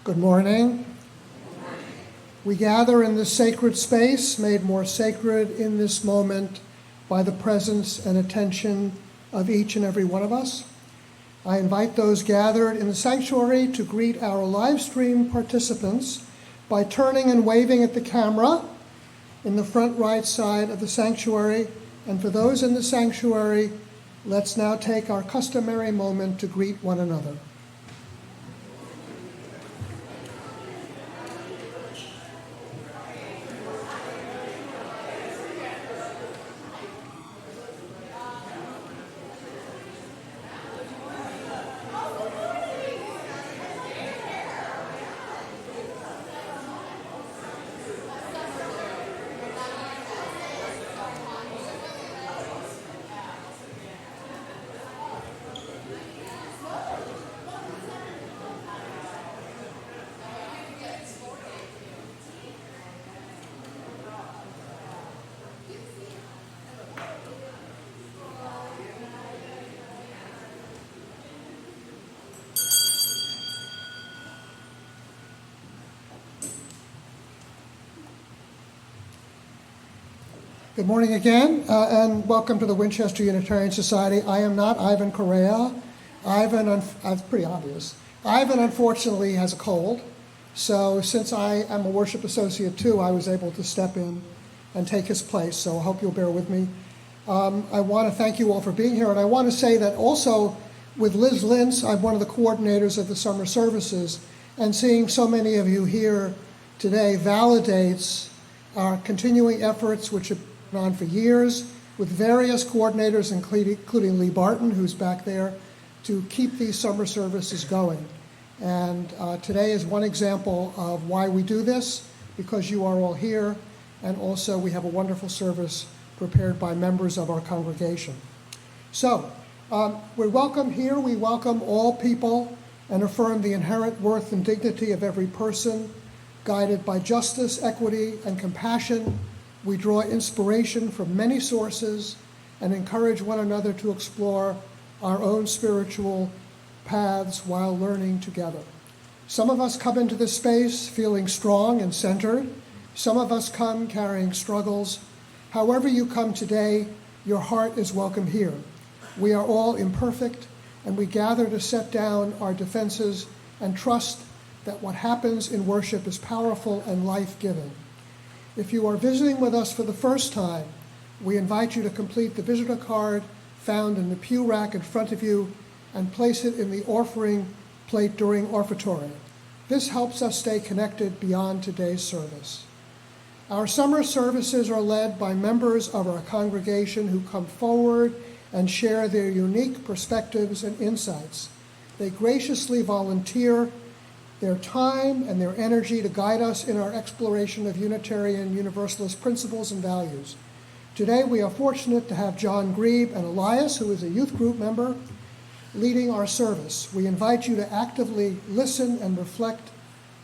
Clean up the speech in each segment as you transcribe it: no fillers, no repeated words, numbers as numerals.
Good morning. We gather in this sacred space, made more sacred in this moment by the presence and attention of each and every one of us. I invite those gathered in the sanctuary to greet our live stream participants by turning and waving at the camera in the front right side of the sanctuary. And for those in the sanctuary, let's now take our customary moment to greet one another. Good morning again, and welcome to the Winchester Unitarian Society. I am not Ivan Correa. It's pretty obvious. Ivan, unfortunately, has a cold, so since I am a worship associate too, I was able to step in and take his place, so I hope you'll bear with me. I want to thank you all for being here, and I want to say that also with Liz Lintz, I'm one of the coordinators of the summer services, and seeing so many of you here today validates our continuing efforts, which have on for years with various coordinators, including Lee Barton, who's back there, to keep these summer services going. And today is one example of why we do this, because you are all here, and also we have a wonderful service prepared by members of our congregation. So, we welcome all people and affirm the inherent worth and dignity of every person, guided by justice, equity, and compassion. We draw inspiration from many sources and encourage one another to explore our own spiritual paths while learning together. Some of us come into this space feeling strong and centered. Some of us come carrying struggles. However you come today, your heart is welcome here. We are all imperfect, and we gather to set down our defenses and trust that what happens in worship is powerful and life-giving. If you are visiting with us for the first time, we invite you to complete the visitor card found in the pew rack in front of you and place it in the offering plate during offertory. This helps us stay connected beyond today's service. Our summer services are led by members of our congregation who come forward and share their unique perspectives and insights. They graciously volunteer their time and their energy to guide us in our exploration of Unitarian Universalist principles and values. Today, we are fortunate to have John Grebe and Elias, who is a youth group member, leading our service. We invite you to actively listen and reflect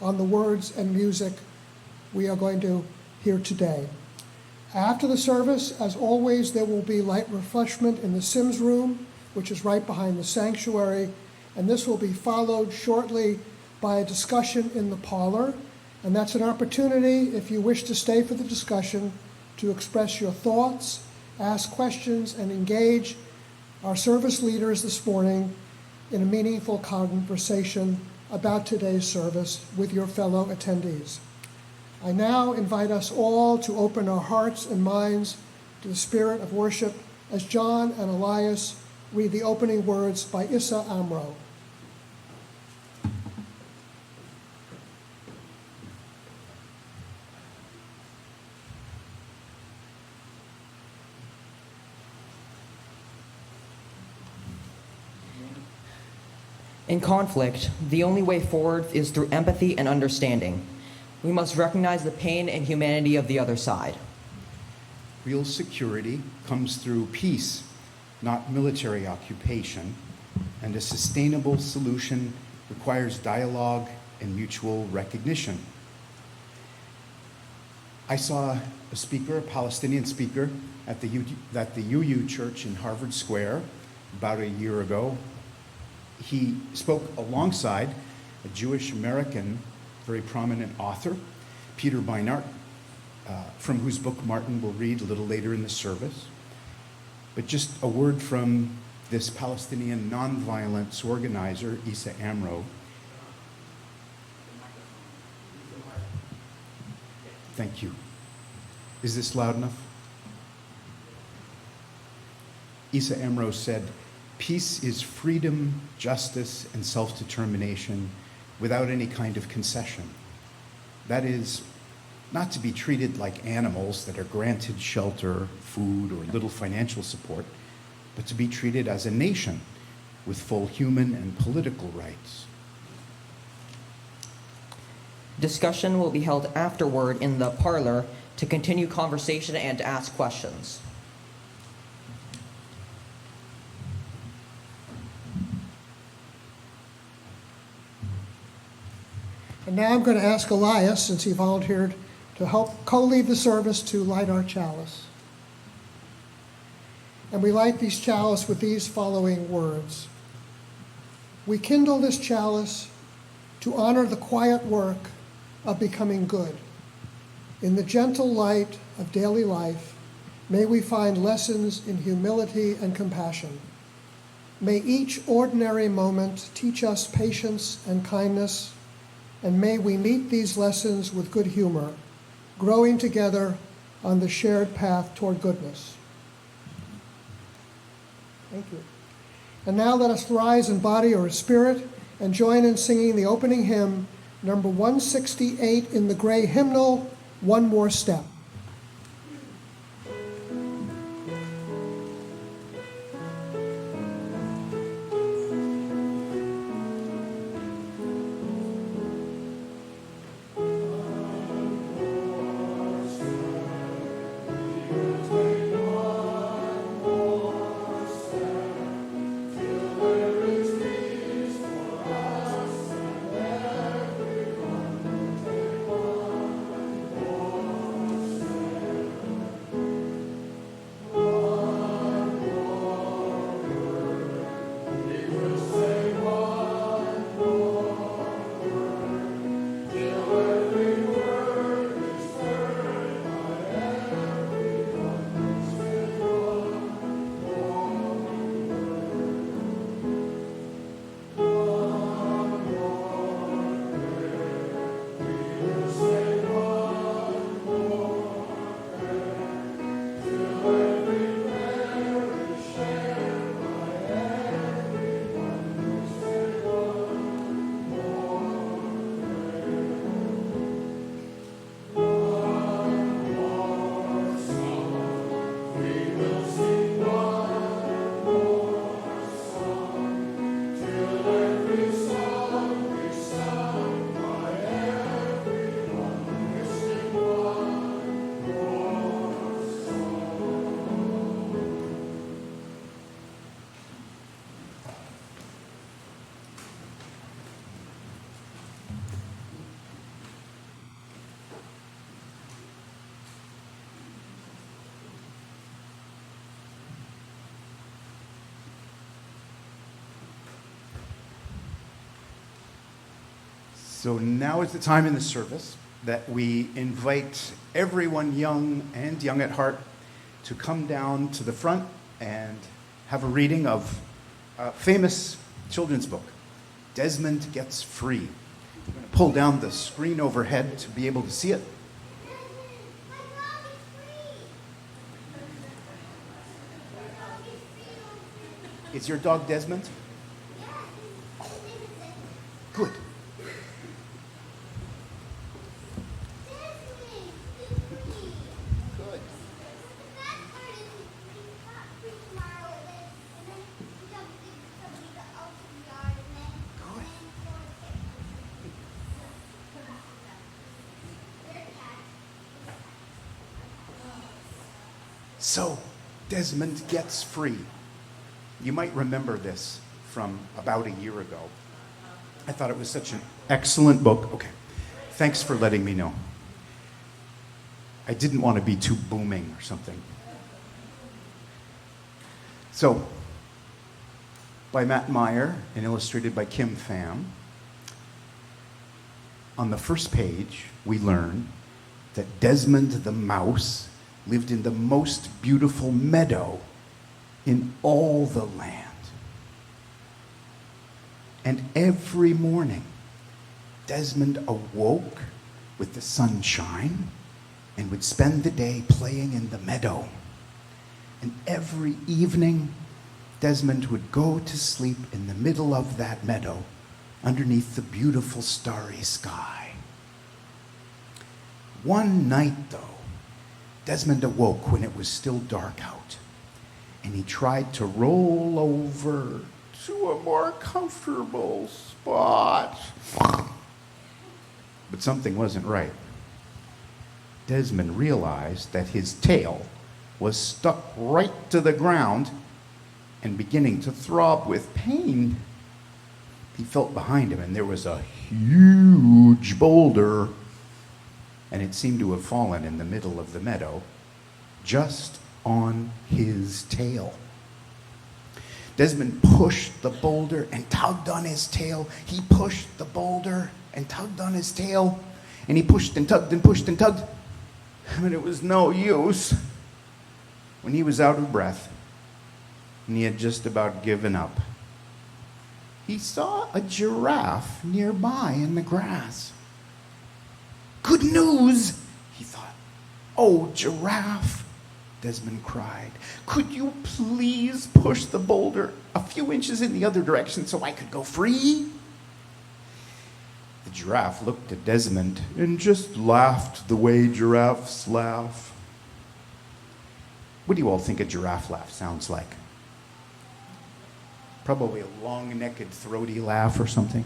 on the words and music we are going to hear today. After the service, as always, there will be light refreshment in the Sims room, which is right behind the sanctuary, and this will be followed shortly by a discussion in the parlor, and that's an opportunity, if you wish to stay for the discussion, to express your thoughts, ask questions, and engage our service leaders this morning in a meaningful conversation about today's service with your fellow attendees. I now invite us all to open our hearts and minds to the spirit of worship as John and Elias read the opening words by Issa Amro. In conflict, the only way forward is through empathy and understanding. We must recognize the pain and humanity of the other side. Real security comes through peace, not military occupation, and a sustainable solution requires dialogue and mutual recognition. I saw a speaker, a Palestinian speaker, at the UU Church in Harvard Square about a year ago. He spoke alongside a Jewish American very prominent author, Peter Beinart, from whose book Martin will read a little later in the service. But just a word from this Palestinian nonviolence organizer, Issa Amro. Thank you. Is this loud enough? Issa Amro said, "Peace is freedom, justice, and self-determination without any kind of concession. That is, not to be treated like animals that are granted shelter, food, or little financial support, but to be treated as a nation with full human and political rights." Discussion will be held afterward in the parlor to continue conversation and to ask questions. And now I'm going to ask Elias, since he volunteered to help co-lead the service, to light our chalice. And we light these chalice with these following words. We kindle this chalice to honor the quiet work of becoming good. In the gentle light of daily life, may we find lessons in humility and compassion. May each ordinary moment teach us patience and kindness, and may we meet these lessons with good humor, growing together on the shared path toward goodness. Thank you. And now let us rise in body or spirit and join in singing the opening hymn, number 168 in the gray hymnal, One More Step. So now is the time in the service that we invite everyone young and young at heart to come down to the front and have a reading of a famous children's book, Desmond Gets Free. I'm going to pull down the screen overhead to be able to see it. Is your dog Desmond? Good. So, Desmond Gets Free. You might remember this from about a year ago. I thought it was such an excellent book. Okay, thanks for letting me know. I didn't want to be too booming or something. So, by Matt Meyer and illustrated by Kim Pham. on the first page, we learn that Desmond the mouse lived in the most beautiful meadow in all the land. And every morning, Desmond awoke with the sunshine and would spend the day playing in the meadow. And every evening, Desmond would go to sleep in the middle of that meadow underneath the beautiful starry sky. One night, though, Desmond awoke when it was still dark out, and he tried to roll over to a more comfortable spot. But something wasn't right. Desmond realized that his tail was stuck right to the ground and beginning to throb with pain. He felt behind him, and there was a huge boulder, and it seemed to have fallen in the middle of the meadow, just on his tail. Desmond pushed the boulder and tugged on his tail. He pushed the boulder and tugged on his tail, and he pushed and tugged and pushed and tugged, but it was no use. When he was out of breath, and he had just about given up, he saw a giraffe nearby in the grass. Good news, he thought. Oh, giraffe, Desmond cried. Could you please push the boulder a few inches in the other direction so I could go free? The giraffe looked at Desmond and just laughed the way giraffes laugh. What do you all think a giraffe laugh sounds like? Probably a long-necked, throaty laugh or something.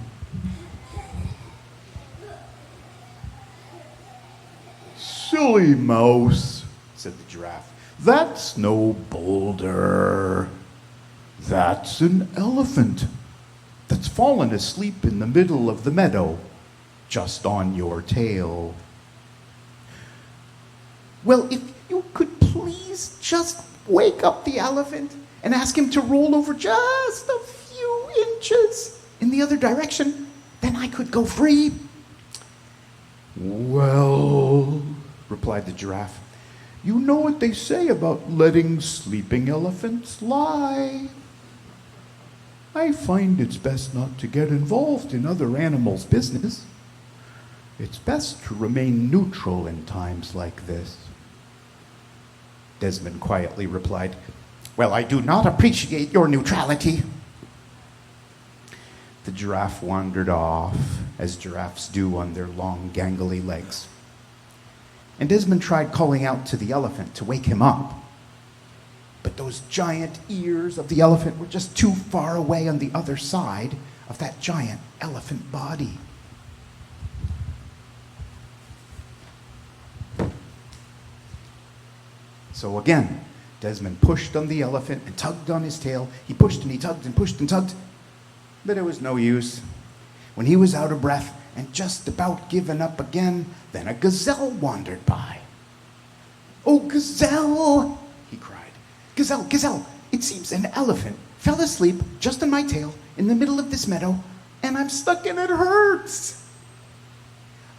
Silly mouse, said the giraffe. That's no boulder. That's an elephant that's fallen asleep in the middle of the meadow, just on your tail. Well, if you could please just wake up the elephant and ask him to roll over just a few inches in the other direction, then I could go free. Well, replied the giraffe, you know what they say about letting sleeping elephants lie. I find it's best not to get involved in other animals' business. It's best to remain neutral in times like this. Desmond quietly replied, well, I do not appreciate your neutrality. The giraffe wandered off, as giraffes do on their long, gangly legs. And Desmond tried calling out to the elephant to wake him up. But those giant ears of the elephant were just too far away on the other side of that giant elephant body. So again, Desmond pushed on the elephant and tugged on his tail. He pushed and he tugged and pushed and tugged, but it was no use. When he was out of breath and just about given up again, then a gazelle wandered by. Oh, gazelle, he cried. Gazelle, gazelle, it seems an elephant fell asleep just on my tail in the middle of this meadow, and I'm stuck and it hurts.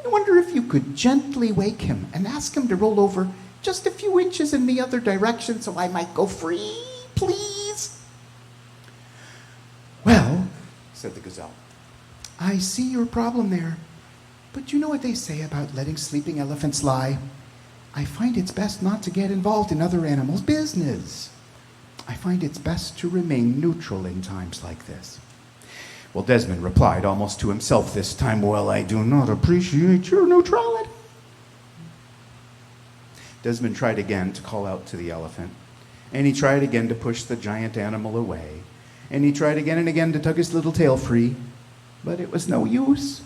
I wonder if you could gently wake him and ask him to roll over just a few inches in the other direction so I might go free, please. Well, said the gazelle, I see your problem there, but you know what they say about letting sleeping elephants lie. I find it's best not to get involved in other animals' business. I find it's best to remain neutral in times like this. Well, Desmond replied almost to himself this time, well, I do not appreciate your neutrality. Desmond tried again to call out to the elephant, and he tried again to push the giant animal away, and he tried again and again to tug his little tail free, but it was no use.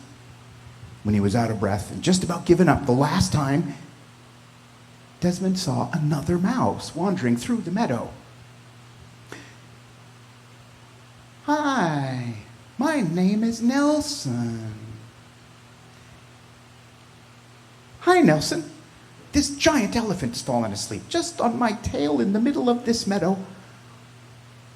When he was out of breath and just about given up the last time, Desmond saw another mouse wandering through the meadow. Hi, my name is Nelson. Hi, Nelson. This giant elephant has fallen asleep just on my tail in the middle of this meadow.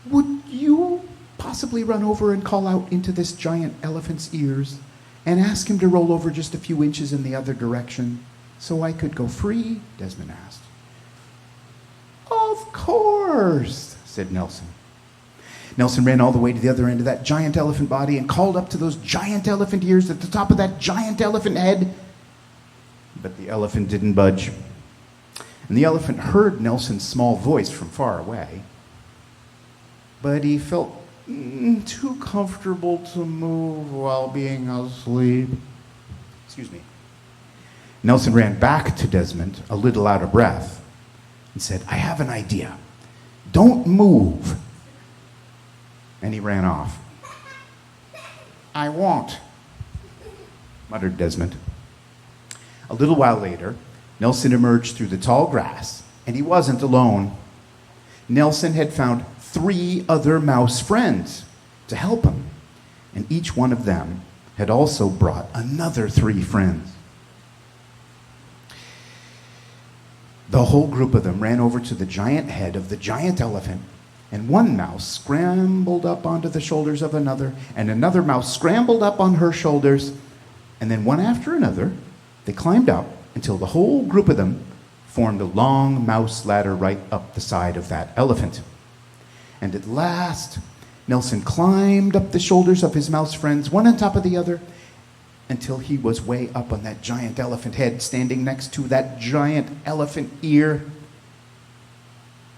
Would you possibly run over and call out into this giant elephant's ears and ask him to roll over just a few inches in the other direction so I could go free? Desmond asked. Of course, said Nelson. Nelson ran all the way to the other end of that giant elephant body and called up to those giant elephant ears at the top of that giant elephant head. But the elephant didn't budge. And the elephant heard Nelson's small voice from far away. But he felt too comfortable to move while being asleep. Excuse me. Nelson ran back to Desmond, a little out of breath, and said, I have an idea. Don't move. And he ran off. I won't, muttered Desmond. A little while later, Nelson emerged through the tall grass, and he wasn't alone. Nelson had found 3 other mouse friends to help him, and each one of them had also brought another 3 friends. The whole group of them ran over to the giant head of the giant elephant, and one mouse scrambled up onto the shoulders of another, and another mouse scrambled up on her shoulders, and then one after another, they climbed up until the whole group of them formed a long mouse ladder right up the side of that elephant. And at last, Nelson climbed up the shoulders of his mouse friends, one on top of the other, until he was way up on that giant elephant head, standing next to that giant elephant ear.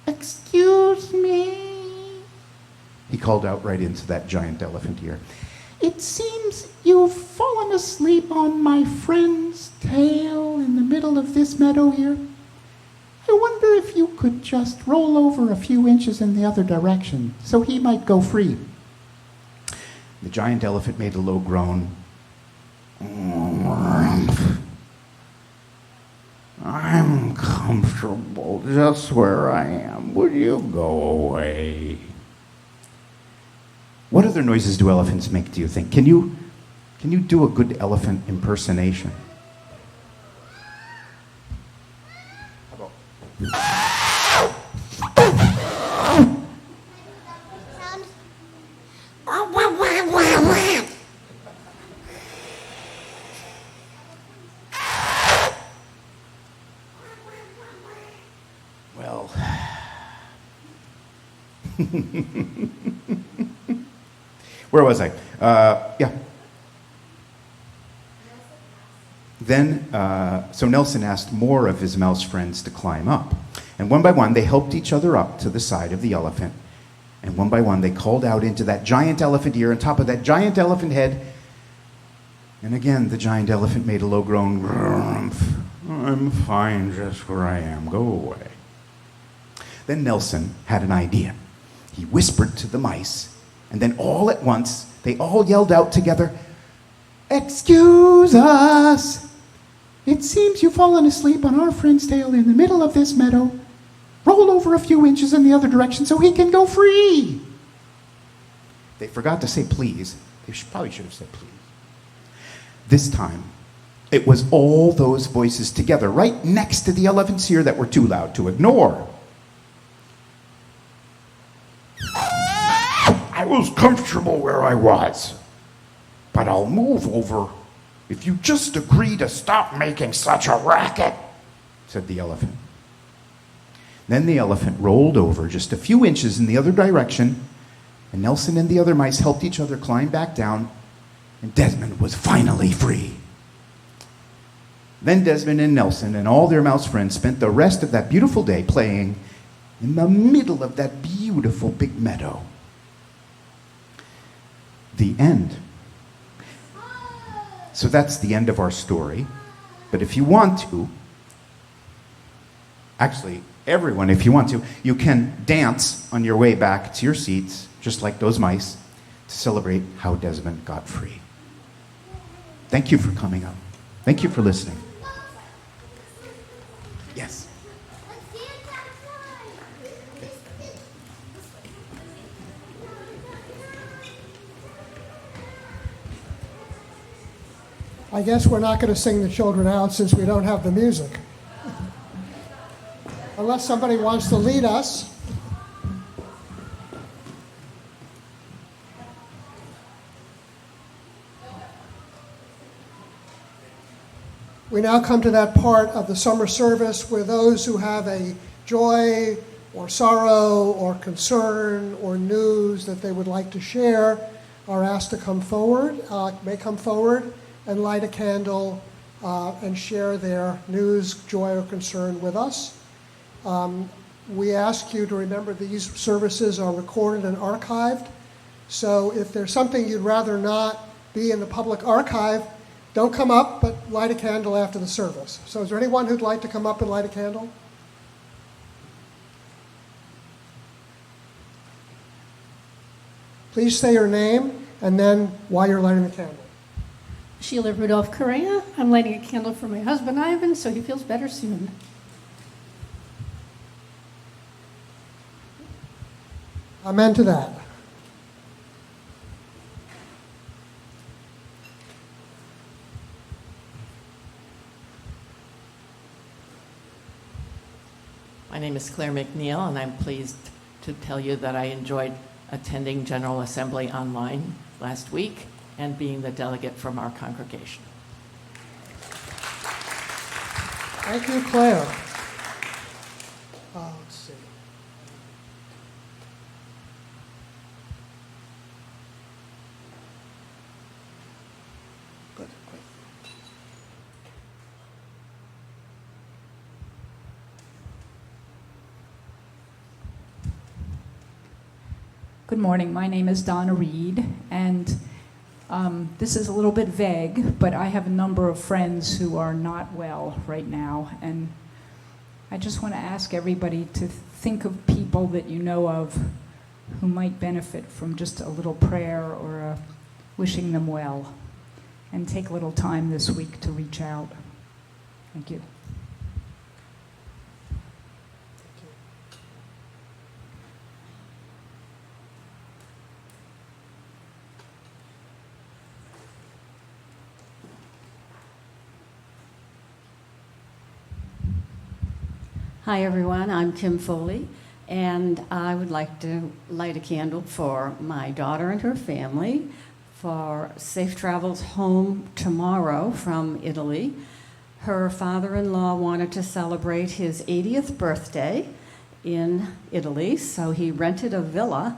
Excuse me, he called out right into that giant elephant ear. It seems you've fallen asleep on my friend's tail in the middle of this meadow here. I wonder if you could just roll over a few inches in the other direction so he might go free. The giant elephant made a low groan. I'm comfortable just where I am. Would you go away? What other noises do elephants make, do you think? Can you do a good elephant impersonation? How about? Well, where was I? Yeah. Then, so Nelson asked more of his mouse friends to climb up. And one by one, they helped each other up to the side of the elephant. And one by one, they called out into that giant elephant ear on top of that giant elephant head. And again, the giant elephant made a low groan. I'm fine just where I am. Go away. Then Nelson had an idea. He whispered to the mice, and then all at once, they all yelled out together, Excuse us! It seems you've fallen asleep on our friend's tail in the middle of this meadow. Roll over a few inches in the other direction so he can go free. They forgot to say please. They probably should have said please. This time, it was all those voices together, right next to the elephant's ear that were too loud to ignore. I was comfortable where I was, but I'll move over if you just agree to stop making such a racket, said the elephant. Then the elephant rolled over just a few inches in the other direction, and Nelson and the other mice helped each other climb back down, and Desmond was finally free. Then Desmond and Nelson and all their mouse friends spent the rest of that beautiful day playing in the middle of that beautiful big meadow. The end. So that's the end of our story. But if you want to, actually, everyone, if you want to, you can dance on your way back to your seats, just like those mice, to celebrate how Desmond got free. Thank you for coming up. Thank you for listening. Yes. I guess we're not going to sing the children out since we don't have the music. Unless somebody wants to lead us. We now come to that part of the summer service where those who have a joy or sorrow or concern or news that they would like to share are asked to come forward, may come forward and light a candle and share their news, joy, or concern with us. We ask you to remember these services are recorded and archived. So if there's something you'd rather not be in the public archive, don't come up, but light a candle after the service. So is there anyone who'd like to come up and light a candle? Please say your name and then why you're lighting the candle. Sheila Rudolph Correa. I'm lighting a candle for my husband Ivan so he feels better soon. Amen to that. My name is Claire McNeil, and I'm pleased to tell you that I enjoyed attending General Assembly online last week and being the delegate from our congregation. Thank you, Claire. Let's see. Good. Great. Good morning. My name is Donna Reed, and this is a little bit vague, but I have a number of friends who are not well right now, and I just want to ask everybody to think of people that you know of who might benefit from just a little prayer or wishing them well, and take a little time this week to reach out. Thank you. Hi everyone, I'm Kim Foley, and I would like to light a candle for my daughter and her family for safe travels home tomorrow from Italy. Her father-in-law wanted to celebrate his 80th birthday in Italy, so he rented a villa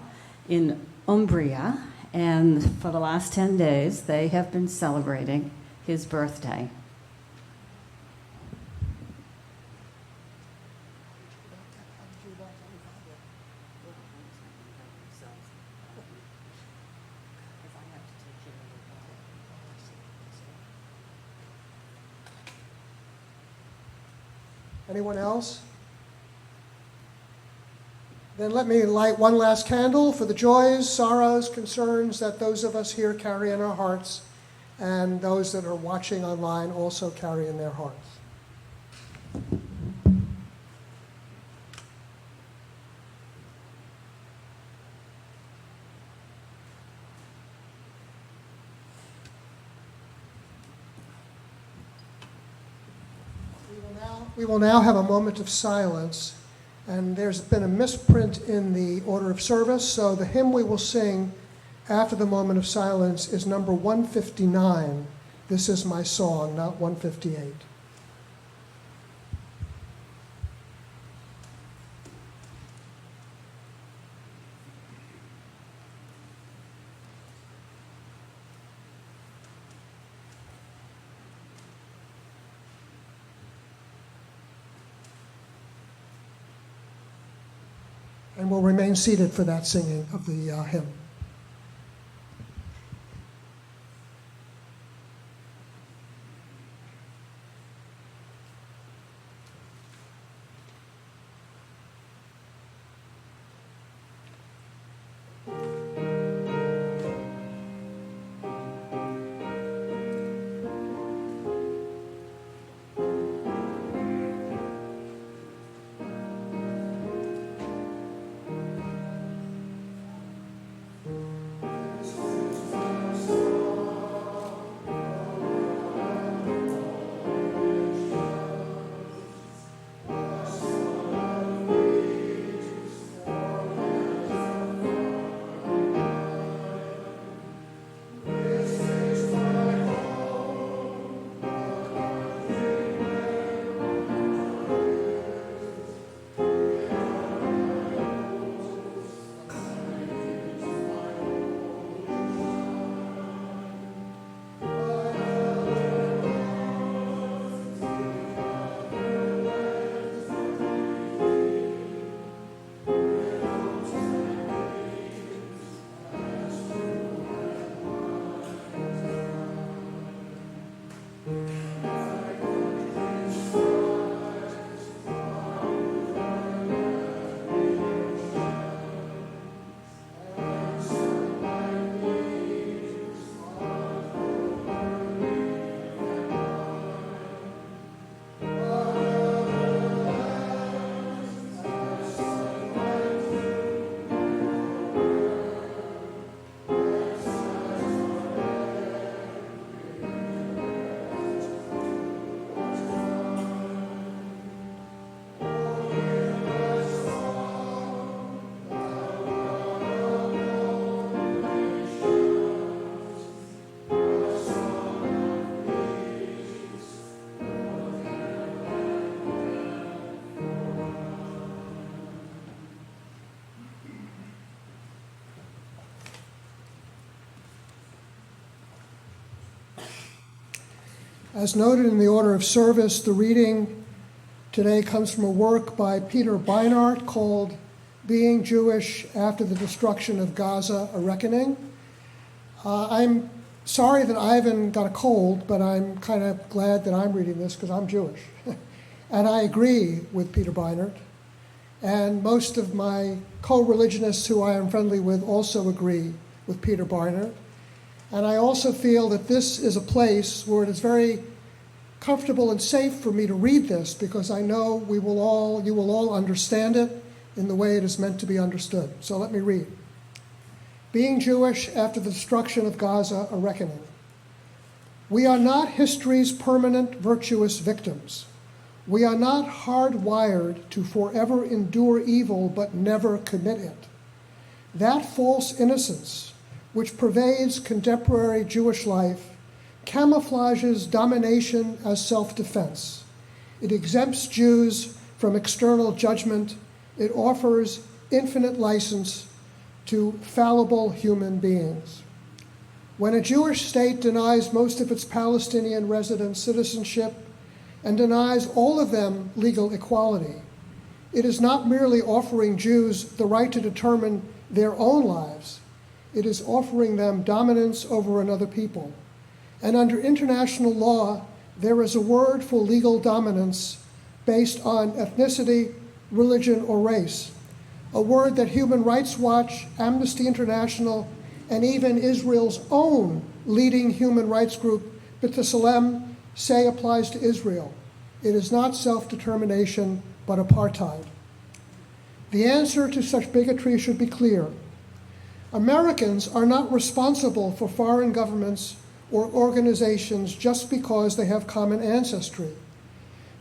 in Umbria, and for the last 10 days they have been celebrating his birthday. Anyone else? Then let me light one last candle for the joys, sorrows, concerns that those of us here carry in our hearts, and those that are watching online also carry in their hearts. We will now have a moment of silence, and there's been a misprint in the order of service, so the hymn we will sing after the moment of silence is number 159. This is my song, not 158. And we'll remain seated for that singing of the hymn. As noted in the order of service, the reading today comes from a work by Peter Beinart called Being Jewish After the Destruction of Gaza, A Reckoning. I'm sorry that Ivan got a cold, but I'm kind of glad that I'm reading this because I'm Jewish. And I agree with Peter Beinart. And most of my co-religionists who I am friendly with also agree with Peter Beinart. And I also feel that this is a place where it is very comfortable and safe for me to read this because I know you will all understand it in the way it is meant to be understood. So let me read. Being Jewish After the Destruction of Gaza, A Reckoning. We are not history's permanent virtuous victims. We are not hardwired to forever endure evil but never commit it. That false innocence, which pervades contemporary Jewish life, camouflages domination as self-defense. It exempts Jews from external judgment. It offers infinite license to fallible human beings. When a Jewish state denies most of its Palestinian residents citizenship and denies all of them legal equality, it is not merely offering Jews the right to determine their own lives, it is offering them dominance over another people. And under international law, there is a word for legal dominance based on ethnicity, religion, or race, a word that Human Rights Watch, Amnesty International, and even Israel's own leading human rights group, B'Tselem, say applies to Israel. It is not self-determination, but apartheid. The answer to such bigotry should be clear. Americans are not responsible for foreign governments or organizations just because they have common ancestry.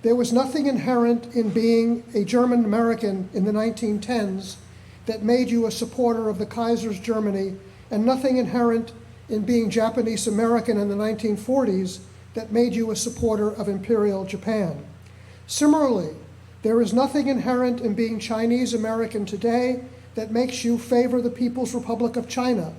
There was nothing inherent in being a German American in the 1910s that made you a supporter of the Kaiser's Germany, and nothing inherent in being Japanese American in the 1940s that made you a supporter of Imperial Japan. Similarly, there is nothing inherent in being Chinese American today that makes you favor the People's Republic of China,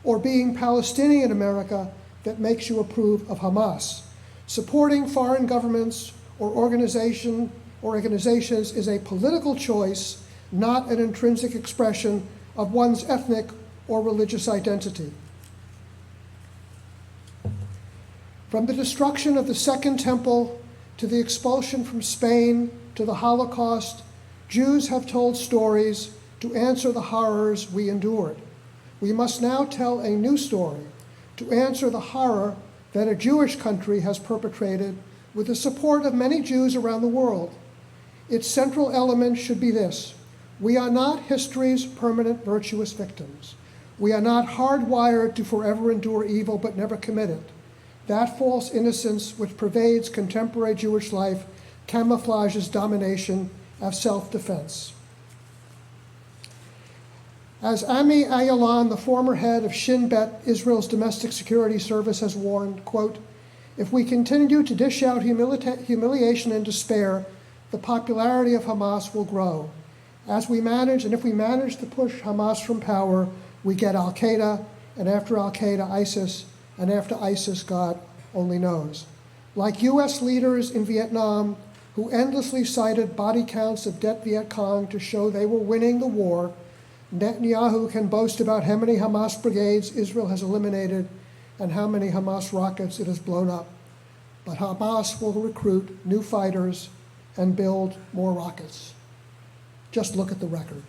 or being Palestinian America that makes you approve of Hamas. Supporting foreign governments or organizations is a political choice, not an intrinsic expression of one's ethnic or religious identity. From the destruction of the Second Temple to the expulsion from Spain to the Holocaust, Jews have told stories to answer the horrors we endured. We must now tell a new story to answer the horror that a Jewish country has perpetrated with the support of many Jews around the world. Its central element should be this: we are not history's permanent virtuous victims. We are not hardwired to forever endure evil but never commit it. That false innocence which pervades contemporary Jewish life camouflages domination as self-defense. As Ami Ayalon, the former head of Shin Bet, Israel's domestic security service, has warned, quote, if we continue to dish out humiliation and despair, the popularity of Hamas will grow. If we manage to push Hamas from power, we get Al-Qaeda, and after Al-Qaeda, ISIS, and after ISIS, God only knows. Like US leaders in Vietnam, who endlessly cited body counts of dead Viet Cong to show they were winning the war, Netanyahu can boast about how many Hamas brigades Israel has eliminated and how many Hamas rockets it has blown up. But Hamas will recruit new fighters and build more rockets. Just look at the record.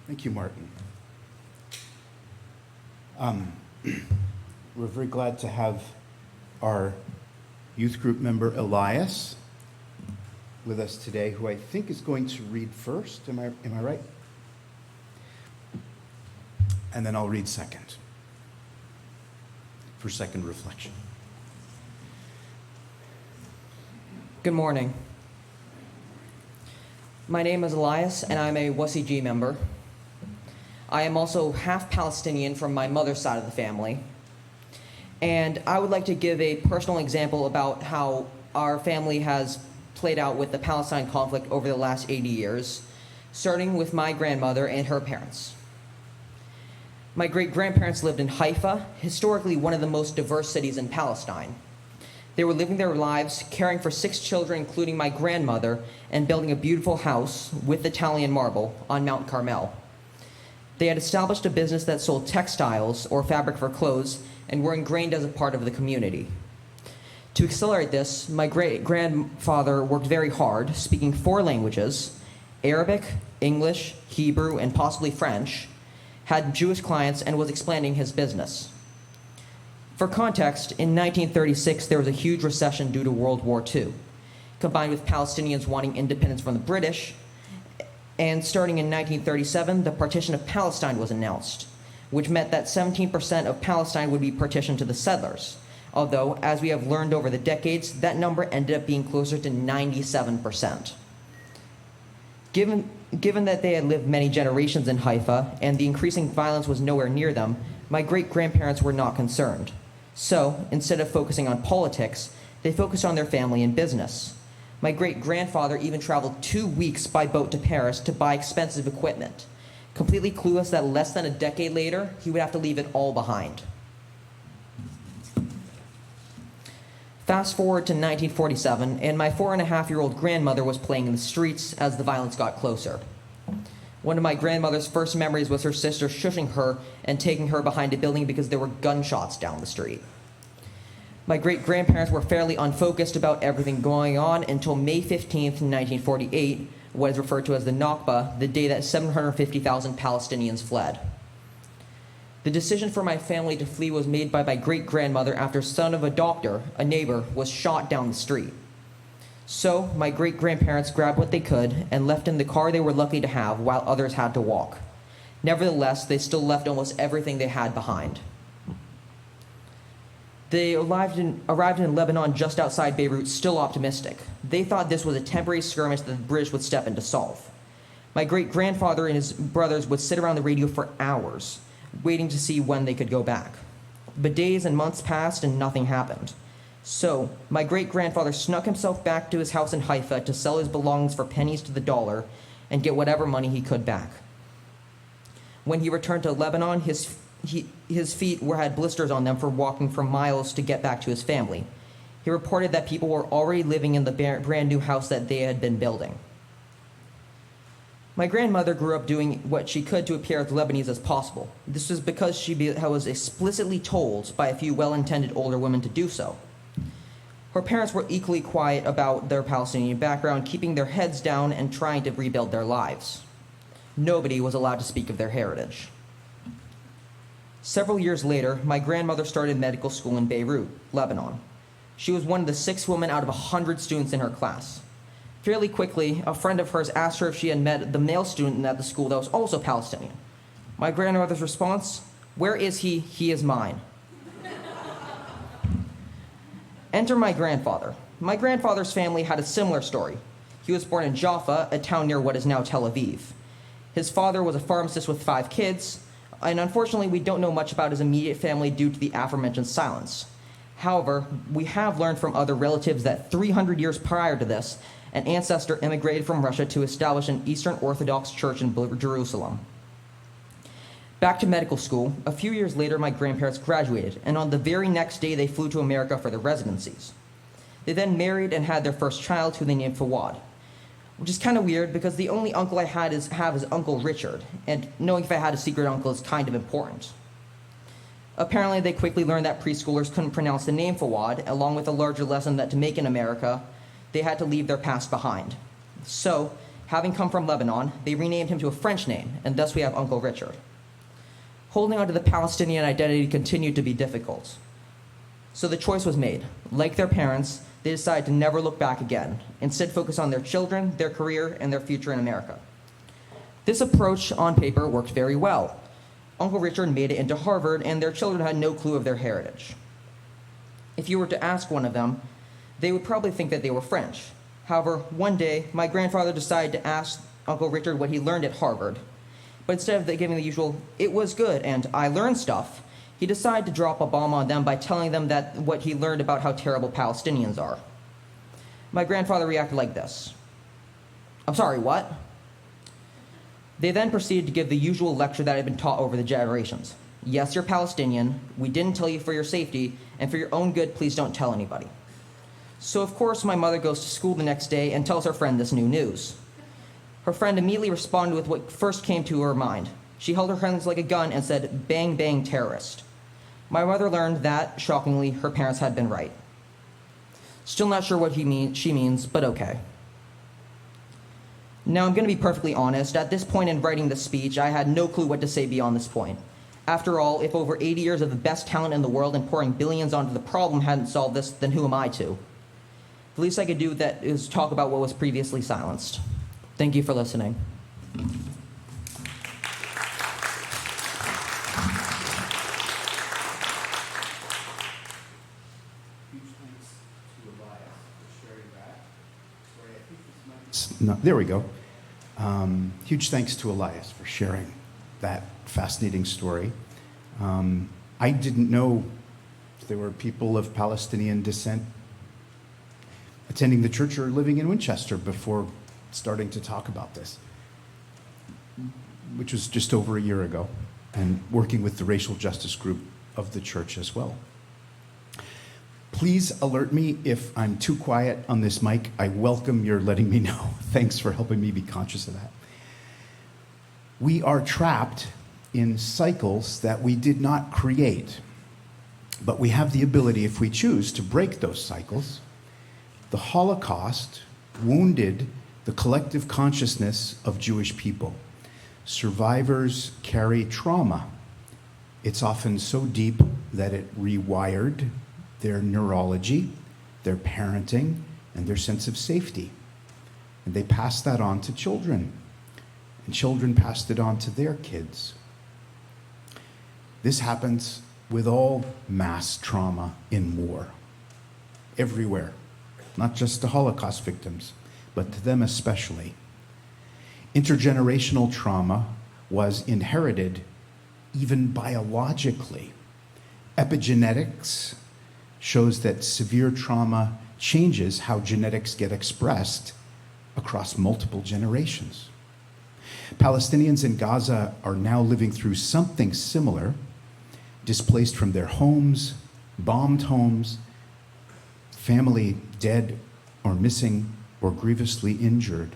Thank you, Martin. We're very glad to have our youth group member Elias with us today, who I think is going to read first. Am I right? And then I'll read second for second reflection. Good morning. My name is Elias, and I'm a WSEG member. I am also half Palestinian from my mother's side of the family. And I would like to give a personal example about how our family has played out with the Palestine conflict over the last 80 years, starting with my grandmother and her parents. My great-grandparents lived in Haifa, historically one of the most diverse cities in Palestine. They were living their lives, caring for 6 children, including my grandmother, and building a beautiful house with Italian marble on Mount Carmel. They had established a business that sold textiles or fabric for clothes and were ingrained as a part of the community. To accelerate this, my great-grandfather worked very hard, speaking 4 languages, Arabic, English, Hebrew, and possibly French, had Jewish clients, and was expanding his business. For context, in 1936, there was a huge recession due to World War II, combined with Palestinians wanting independence from the British, and starting in 1937, the partition of Palestine was announced, which meant that 17% of Palestine would be partitioned to the settlers, although, as we have learned over the decades, that number ended up being closer to 97%. Given that they had lived many generations in Haifa and the increasing violence was nowhere near them, my great-grandparents were not concerned. So, instead of focusing on politics, they focused on their family and business. My great-grandfather even traveled 2 weeks by boat to Paris to buy expensive equipment, completely clueless that less than a decade later, he would have to leave it all behind. Fast forward to 1947, and my 4.5-year-old grandmother was playing in the streets as the violence got closer. One of my grandmother's first memories was her sister shushing her and taking her behind a building because there were gunshots down the street. My great-grandparents were fairly unfocused about everything going on until May 15th, 1948, what is referred to as the Nakba, the day that 750,000 Palestinians fled. The decision for my family to flee was made by my great-grandmother after son of a doctor, a neighbor, was shot down the street. So, my great-grandparents grabbed what they could and left in the car they were lucky to have while others had to walk. Nevertheless, they still left almost everything they had behind. They arrived in Lebanon just outside Beirut, still optimistic. They thought this was a temporary skirmish that the British would step in to solve. My great-grandfather and his brothers would sit around the radio for hours, waiting to see when they could go back. But days and months passed and nothing happened. So, my great-grandfather snuck himself back to his house in Haifa to sell his belongings for pennies to the dollar and get whatever money he could back. When he returned to Lebanon, his feet had blisters on them for walking for miles to get back to his family. He reported that people were already living in the brand new house that they had been building. My grandmother grew up doing what she could to appear as Lebanese as possible. This was because she was explicitly told by a few well-intended older women to do so. Her parents were equally quiet about their Palestinian background, keeping their heads down and trying to rebuild their lives. Nobody was allowed to speak of their heritage. Several years later, my grandmother started medical school in Beirut, Lebanon. She was one of the 6 women out of 100 students in her class. Fairly quickly, a friend of hers asked her if she had met the male student at the school that was also Palestinian. My grandmother's response, "Where is he? He is mine." Enter my grandfather. My grandfather's family had a similar story. He was born in Jaffa, a town near what is now Tel Aviv. His father was a pharmacist with 5 kids, and unfortunately we don't know much about his immediate family due to the aforementioned silence. However, we have learned from other relatives that 300 years prior to this, an ancestor immigrated from Russia to establish an Eastern Orthodox church in Jerusalem. Back to medical school, a few years later my grandparents graduated, and on the very next day they flew to America for their residencies. They then married and had their first child, who they named Fawad, which is kind of weird because the only uncle I have is Uncle Richard, and knowing if I had a secret uncle is kind of important. Apparently they quickly learned that preschoolers couldn't pronounce the name Fawad, along with a larger lesson that to make in America, they had to leave their past behind. So, having come from Lebanon, they renamed him to a French name, and thus we have Uncle Richard. Holding on to the Palestinian identity continued to be difficult. So the choice was made. Like their parents, they decided to never look back again, instead focus on their children, their career, and their future in America. This approach, on paper, worked very well. Uncle Richard made it into Harvard, and their children had no clue of their heritage. If you were to ask one of them, they would probably think that they were French. However, one day, my grandfather decided to ask Uncle Richard what he learned at Harvard. But instead of giving the usual, "It was good," and "I learned stuff," he decided to drop a bomb on them by telling them that what he learned about how terrible Palestinians are. My grandfather reacted like this. I'm sorry, what? They then proceeded to give the usual lecture that had been taught over the generations. Yes, you're Palestinian. We didn't tell you for your safety, and for your own good, please don't tell anybody. So, of course, my mother goes to school the next day and tells her friend this new news. Her friend immediately responded with what first came to her mind. She held her hands like a gun and said, "Bang, bang, terrorist." My mother learned that, shockingly, her parents had been right. Still not sure what she means, but okay. Now, I'm going to be perfectly honest. At this point in writing this speech, I had no clue what to say beyond this point. After all, if over 80 years of the best talent in the world and pouring billions onto the problem hadn't solved this, then who am I to? The least I could do that is talk about what was previously silenced. Thank you for listening. No, there we go. Huge thanks to Elias for sharing that fascinating story. I didn't know there were people of Palestinian descent attending the church or living in Winchester before starting to talk about this, which was just over a year ago, and working with the racial justice group of the church as well. Please alert me if I'm too quiet on this mic. I welcome your letting me know. Thanks for helping me be conscious of that. We are trapped in cycles that we did not create, but we have the ability, if we choose, to break those cycles. The Holocaust wounded the collective consciousness of Jewish people. Survivors carry trauma. It's often so deep that it rewired their neurology, their parenting, and their sense of safety. And they passed that on to children. And children passed it on to their kids. This happens with all mass trauma in war. Everywhere. Not just to Holocaust victims, but to them especially. Intergenerational trauma was inherited even biologically. Epigenetics shows that severe trauma changes how genetics get expressed across multiple generations. Palestinians in Gaza are now living through something similar, displaced from their homes, bombed homes, family dead or missing or grievously injured.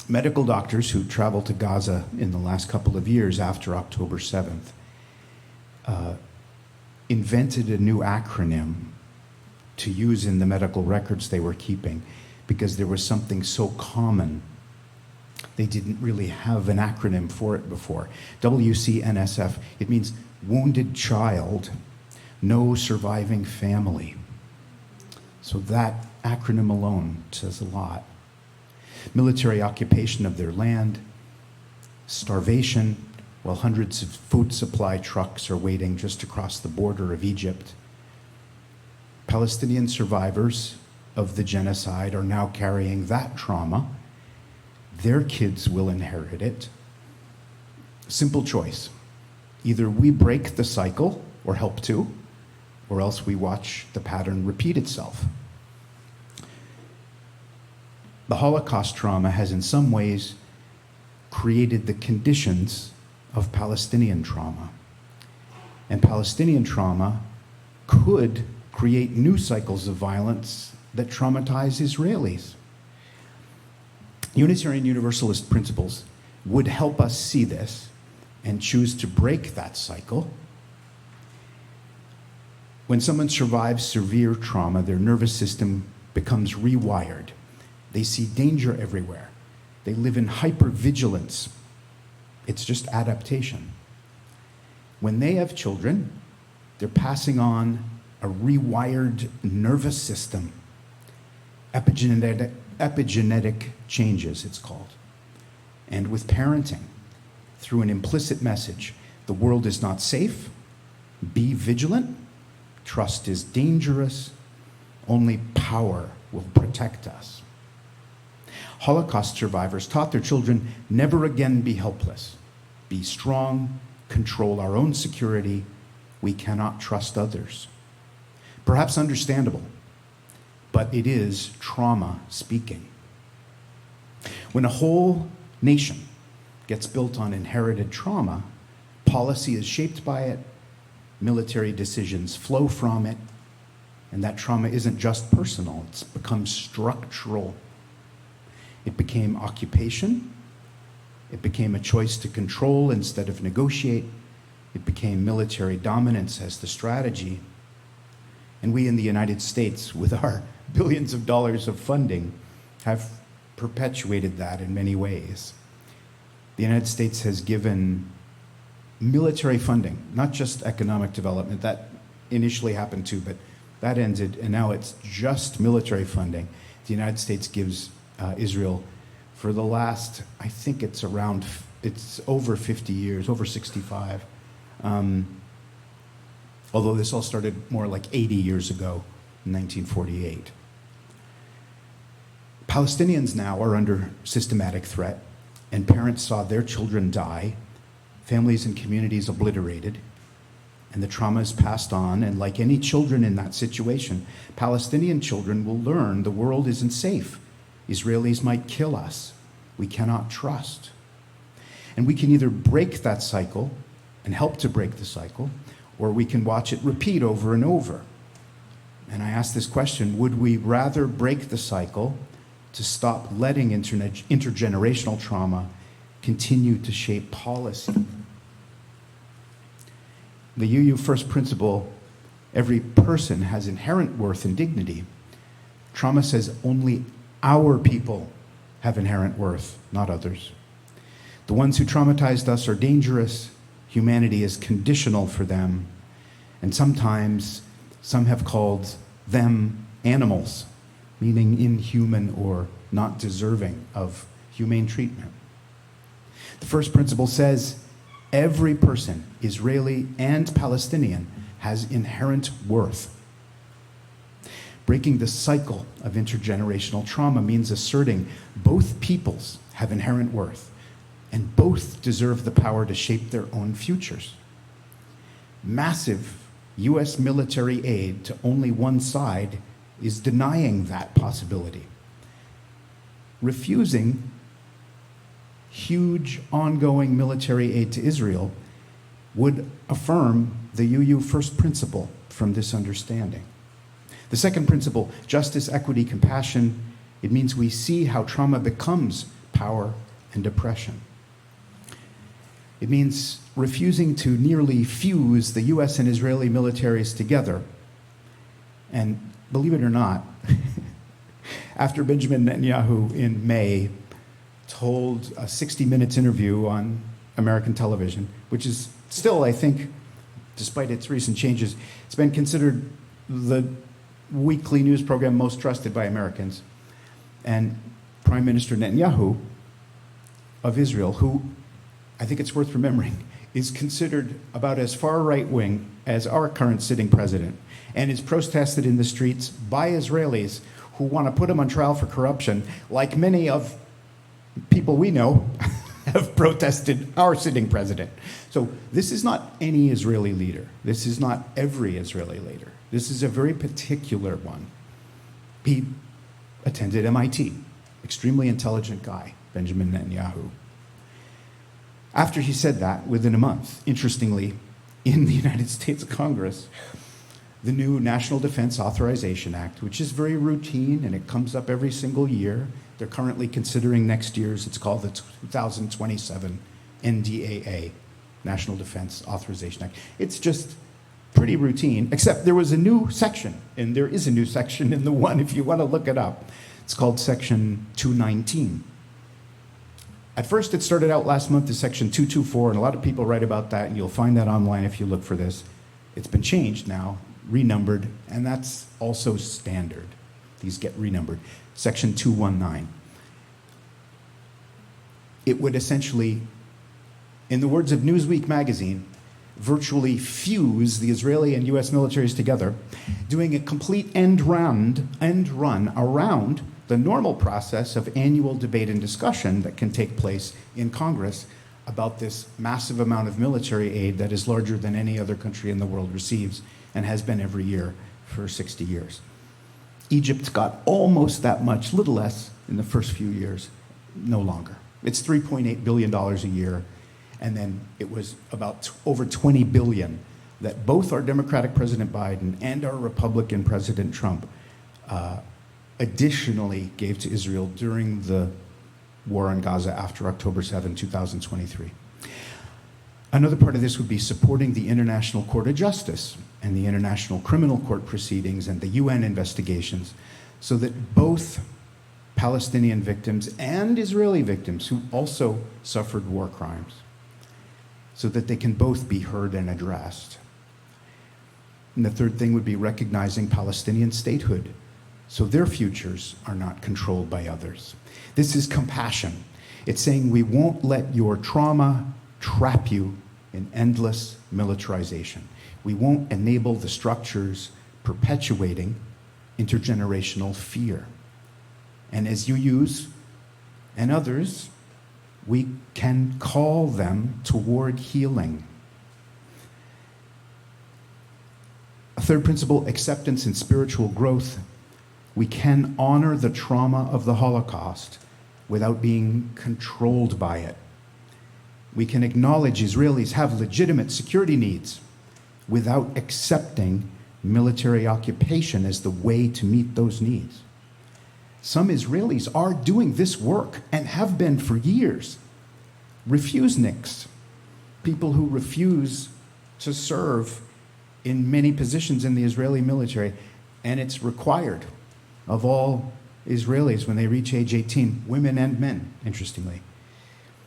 Medical doctors who traveled to Gaza in the last couple of years after October 7th invented a new acronym to use in the medical records they were keeping because there was something so common. They didn't really have an acronym for it before. WCNSF, it means wounded child, no surviving family. So that acronym alone says a lot. Military occupation of their land, starvation, while hundreds of food supply trucks are waiting just across the border of Egypt. Palestinian survivors of the genocide are now carrying that trauma. Their kids will inherit it. Simple choice. Either we break the cycle, or help to, or else we watch the pattern repeat itself. The Holocaust trauma has in some ways created the conditions of Palestinian trauma. And Palestinian trauma could create new cycles of violence that traumatize Israelis. Unitarian Universalist principles would help us see this and choose to break that cycle. When someone survives severe trauma, their nervous system becomes rewired. They see danger everywhere. They live in hypervigilance. It's just adaptation. When they have children, they're passing on a rewired nervous system. Epigenetic changes, it's called. And with parenting, through an implicit message, the world is not safe, be vigilant, trust is dangerous, only power will protect us. Holocaust survivors taught their children never again be helpless, be strong, control our own security, we cannot trust others. Perhaps understandable, but it is trauma speaking. When a whole nation gets built on inherited trauma, policy is shaped by it, military decisions flow from it, and that trauma isn't just personal, it's become structural. It became occupation, it became a choice to control instead of negotiate, it became military dominance as the strategy. And we in the United States, with our billions of dollars of funding, have perpetuated that in many ways. The United States has given military funding, not just economic development. That initially happened too, but that ended, and now it's just military funding. The United States gives Israel for the last, I think it's over 50 years, over 65. Although this all started more like 80 years ago, in 1948. Palestinians now are under systematic threat, and parents saw their children die, families and communities obliterated, and the trauma is passed on. And like any children in that situation, Palestinian children will learn the world isn't safe. Israelis might kill us. We cannot trust. And we can either break that cycle and help to break the cycle, or we can watch it repeat over and over. And I ask this question, would we rather break the cycle to stop letting intergenerational trauma continue to shape policy? The UU first principle, every person has inherent worth and dignity. Trauma says only our people have inherent worth, not others. The ones who traumatized us are dangerous. Humanity is conditional for them. And sometimes some have called them animals, meaning inhuman or not deserving of humane treatment. The first principle says every person, Israeli and Palestinian, has inherent worth. Breaking the cycle of intergenerational trauma means asserting both peoples have inherent worth and both deserve the power to shape their own futures. Massive U.S. military aid to only one side is denying that possibility. Refusing huge ongoing military aid to Israel would affirm the UU first principle from this understanding. The second principle, justice, equity, compassion, it means we see how trauma becomes power and oppression. It means refusing to nearly fuse the US and Israeli militaries together. And believe it or not, after Benjamin Netanyahu in May told a 60 Minutes interview on American television, which is still, I think, despite its recent changes, it's been considered the weekly news program most trusted by Americans. And Prime Minister Netanyahu of Israel, who I think it's worth remembering, is considered about as far right-wing as our current sitting president, and is protested in the streets by Israelis who want to put him on trial for corruption, like many of people we know have protested our sitting president. So this is not any Israeli leader. This is not every Israeli leader. This is a very particular one. He attended MIT, extremely intelligent guy, Benjamin Netanyahu. After he said that, within a month, interestingly, in the United States Congress, the new National Defense Authorization Act, which is very routine and it comes up every single year. They're currently considering next year's, it's called the 2027 NDAA, National Defense Authorization Act. It's just pretty routine, except there was a new section, and there is a new section in the one if you want to look it up. It's called Section 219. At first, it started out last month as Section 224, and a lot of people write about that, and you'll find that online if you look for this. It's been changed now, renumbered, and that's also standard. These get renumbered. Section 219. It would essentially, in the words of Newsweek magazine, virtually fuse the Israeli and US militaries together, doing a complete end run around the normal process of annual debate and discussion that can take place in Congress about this massive amount of military aid that is larger than any other country in the world receives and has been every year for 60 years. Egypt got almost that much, little less in the first few years, no longer. It's $3.8 billion a year, and then it was about over $20 billion that both our Democratic President Biden and our Republican President Trump additionally gave to Israel during the war on Gaza after October 7, 2023. Another part of this would be supporting the International Court of Justice and the International Criminal Court proceedings and the UN investigations so that both Palestinian victims and Israeli victims who also suffered war crimes, so that they can both be heard and addressed. And the third thing would be recognizing Palestinian statehood so their futures are not controlled by others. This is compassion. It's saying we won't let your trauma trap you in endless militarization. We won't enable the structures perpetuating intergenerational fear. And as you use, and others, we can call them toward healing. A third principle, acceptance and spiritual growth. We can honor the trauma of the Holocaust without being controlled by it. We can acknowledge Israelis have legitimate security needs without accepting military occupation as the way to meet those needs. Some Israelis are doing this work and have been for years. Refuseniks, people who refuse to serve in many positions in the Israeli military, and it's required of all Israelis when they reach age 18, women and men, interestingly.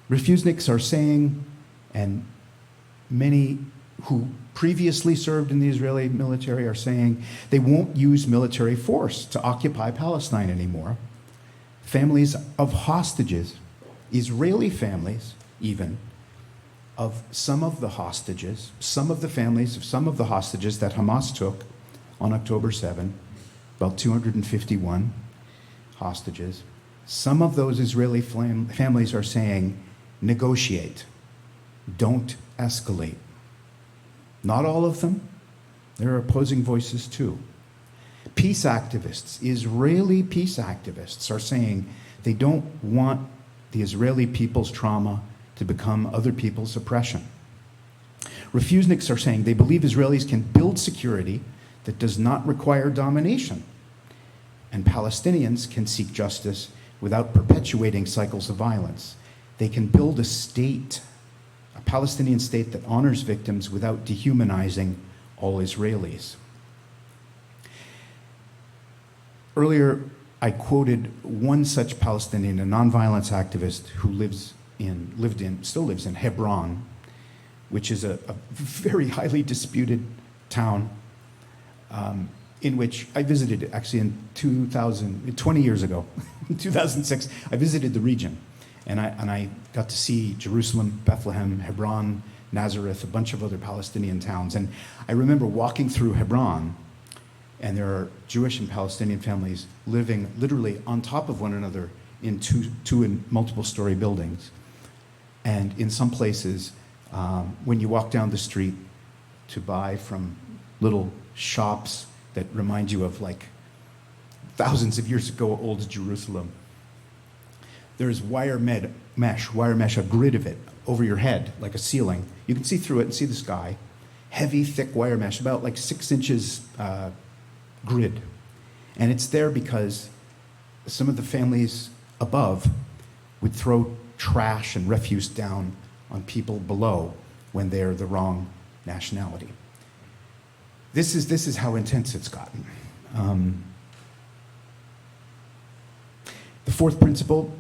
Refuseniks are saying, and many who previously served in the Israeli military are saying, they won't use military force to occupy Palestine anymore. Families of hostages, Israeli families even, of some of the hostages, some of the families of some of the hostages that Hamas took on October 7, about 251 hostages, some of those Israeli families are saying, negotiate, don't escalate. Not all of them. There are opposing voices too. Peace activists, Israeli peace activists, are saying they don't want the Israeli people's trauma to become other people's oppression. Refuseniks are saying they believe Israelis can build security that does not require domination, and Palestinians can seek justice without perpetuating cycles of violence. They can build a state, a Palestinian state that honors victims without dehumanizing all Israelis. Earlier, I quoted one such Palestinian, a nonviolence activist who still lives in Hebron, which is a very highly disputed town in which I visited actually in 20 years ago, in 2006. I visited the region, and I got to see Jerusalem, Bethlehem, Hebron, Nazareth, a bunch of other Palestinian towns. And I remember walking through Hebron, and there are Jewish and Palestinian families living literally on top of one another in two and multiple story buildings. And in some places, when you walk down the street to buy from little shops that remind you of like thousands of years ago old Jerusalem, there's wire mesh, a grid of it over your head, like a ceiling. You can see through it and see the sky. Heavy, thick wire mesh, about like 6 inches grid. And it's there because some of the families above would throw trash and refuse down on people below when they're the wrong nationality. This is how intense it's gotten. The fourth principle,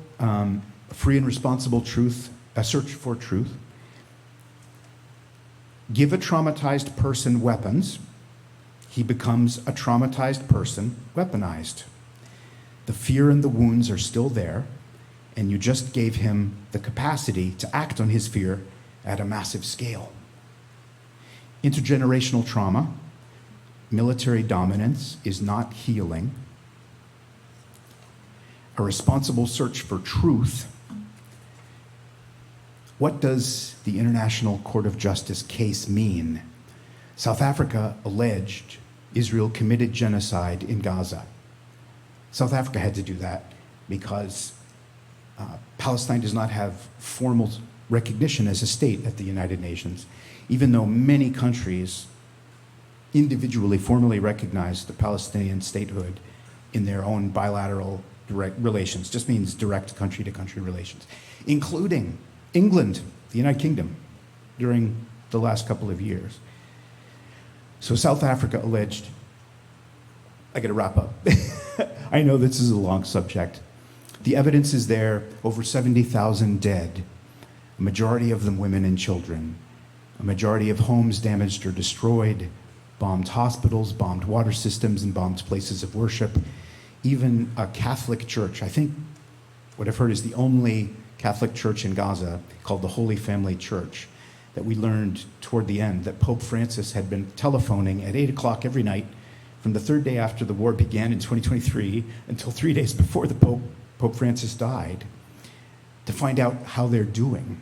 free and responsible truth, a search for truth. Give a traumatized person weapons, he becomes a traumatized person, weaponized. The fear and the wounds are still there, and you just gave him the capacity to act on his fear at a massive scale. Intergenerational trauma, military dominance is not healing. A responsible search for truth. What does the International Court of Justice case mean? South Africa alleged Israel committed genocide in Gaza. South Africa had to do that because Palestine does not have formal recognition as a state at the United Nations, even though many countries individually formally recognize the Palestinian statehood in their own bilateral direct relations. Just means direct country-to-country relations, including England, the United Kingdom, during the last couple of years. So South Africa alleged, I gotta wrap up. I know this is a long subject. The evidence is there, over 70,000 dead, a majority of them women and children, a majority of homes damaged or destroyed, bombed hospitals, bombed water systems, and bombed places of worship. Even a Catholic church, I think what I've heard is the only Catholic church in Gaza, called the Holy Family Church, that we learned toward the end that Pope Francis had been telephoning at 8 o'clock every night from the third day after the war began in 2023 until 3 days before the Pope Francis died, to find out how they're doing.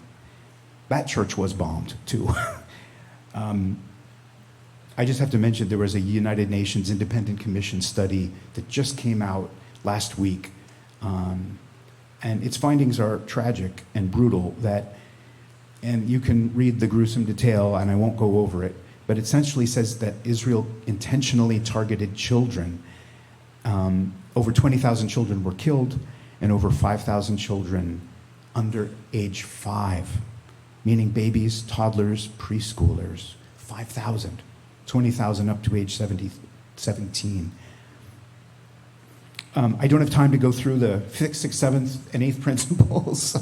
That church was bombed, too. I just have to mention there was a United Nations Independent Commission study that just came out last week, and its findings are tragic and brutal, and you can read the gruesome detail, and I won't go over it, but it essentially says that Israel intentionally targeted children. Over 20,000 children were killed, and over 5,000 children under age 5, meaning babies, toddlers, preschoolers. 5,000. 20,000 up to age 17. I don't have time to go through the 6th, 7th, and 8th principles,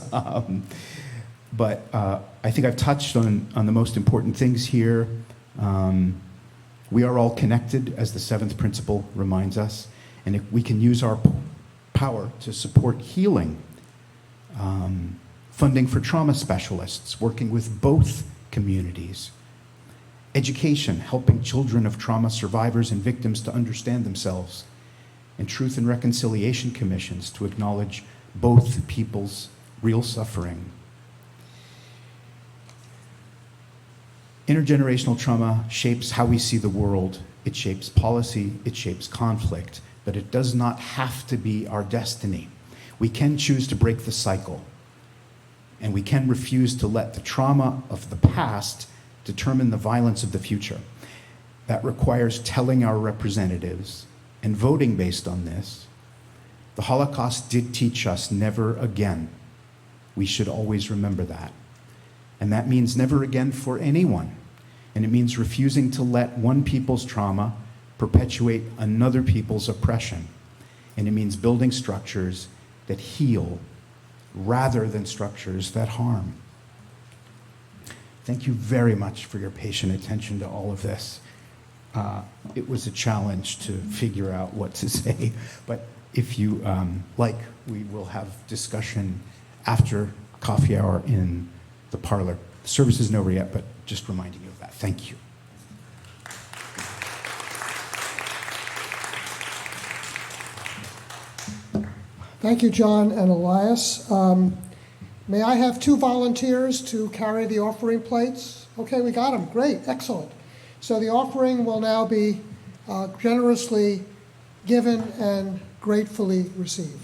but I think I've touched on the most important things here. We are all connected, as the 7th principle reminds us, and if we can use our power to support healing, funding for trauma specialists, working with both communities, education, helping children of trauma survivors and victims to understand themselves, and truth and reconciliation commissions to acknowledge both people's real suffering. Intergenerational trauma shapes how we see the world. It shapes policy, it shapes conflict, but it does not have to be our destiny. We can choose to break the cycle, and we can refuse to let the trauma of the past determine the violence of the future. That requires telling our representatives and voting based on this. The Holocaust did teach us never again. We should always remember that. And that means never again for anyone. And it means refusing to let one people's trauma perpetuate another people's oppression. And it means building structures that heal rather than structures that harm. Thank you very much for your patient attention to all of this. It was a challenge to figure out what to say, but if you like, we will have discussion after coffee hour in the parlor. The service isn't over yet, but just reminding you of that. Thank you. Thank you, John and Elias. May I have 2 volunteers to carry the offering plates? Okay, we got them. Great, excellent. So the offering will now be generously given and gratefully received.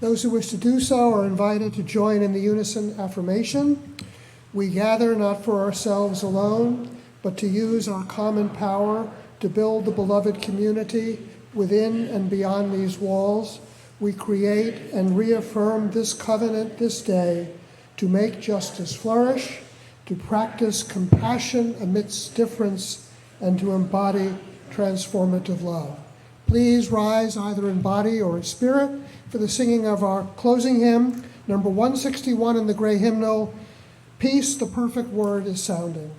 Those who wish to do so are invited to join in the unison affirmation. We gather not for ourselves alone, but to use our common power to build the beloved community within and beyond these walls. We create and reaffirm this covenant this day to make justice flourish, to practice compassion amidst difference, and to embody transformative love. Please rise either in body or in spirit for the singing of our closing hymn, number 161 in the gray hymnal, Peace, the Perfect Word is Sounding.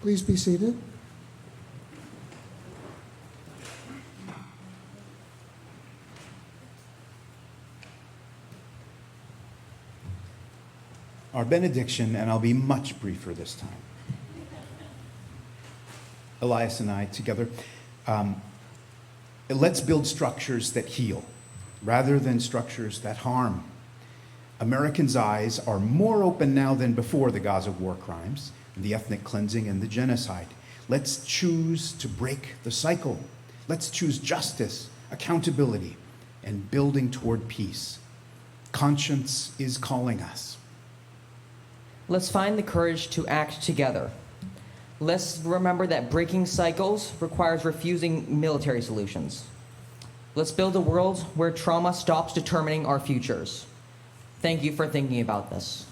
Please be seated. Our benediction, and I'll be much briefer this time. Elias and I together, let's build structures that heal rather than structures that harm. Americans' eyes are more open now than before the Gaza war crimes, the ethnic cleansing, and the genocide. Let's choose to break the cycle. Let's choose justice, accountability, and building toward peace. Conscience is calling us. Let's find the courage to act together. Let's remember that breaking cycles requires refusing military solutions. Let's build a world where trauma stops determining our futures. Thank you for thinking about this.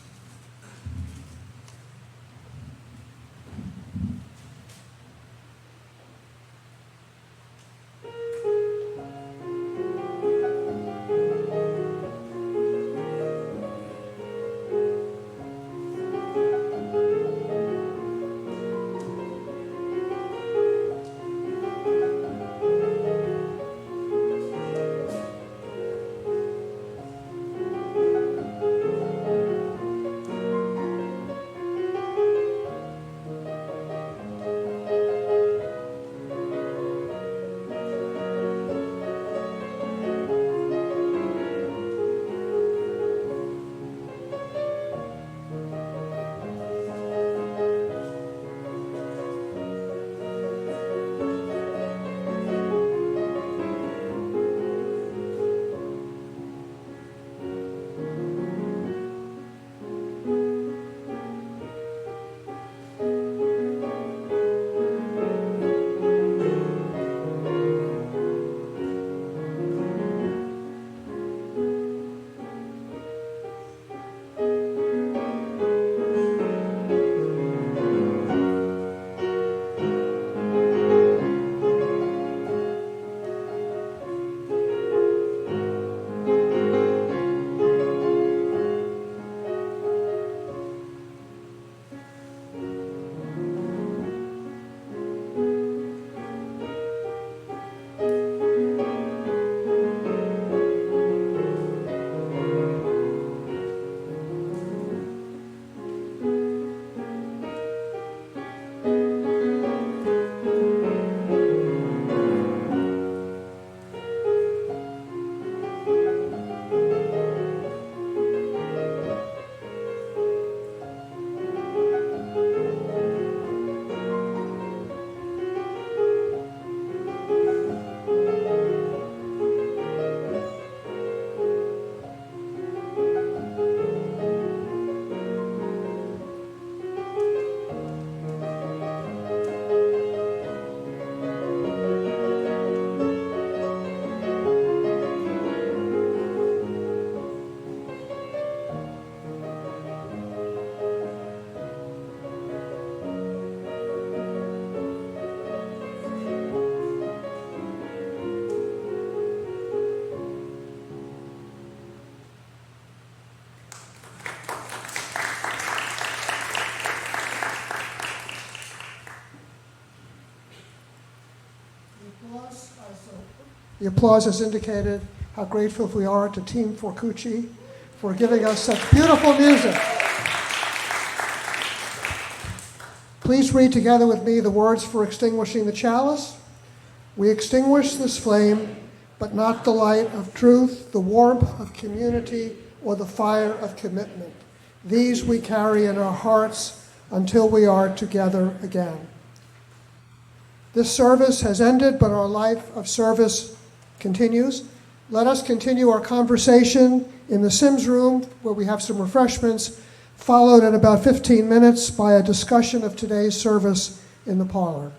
The applause has indicated how grateful we are to Team Forcucci for giving us such beautiful music. Please read together with me the words for extinguishing the chalice. We extinguish this flame, but not the light of truth, the warmth of community, or the fire of commitment. These we carry in our hearts until we are together again. This service has ended, but our life of service continues. Let us continue our conversation in the Sims room, where we have some refreshments, followed in about 15 minutes by a discussion of today's service in the parlor.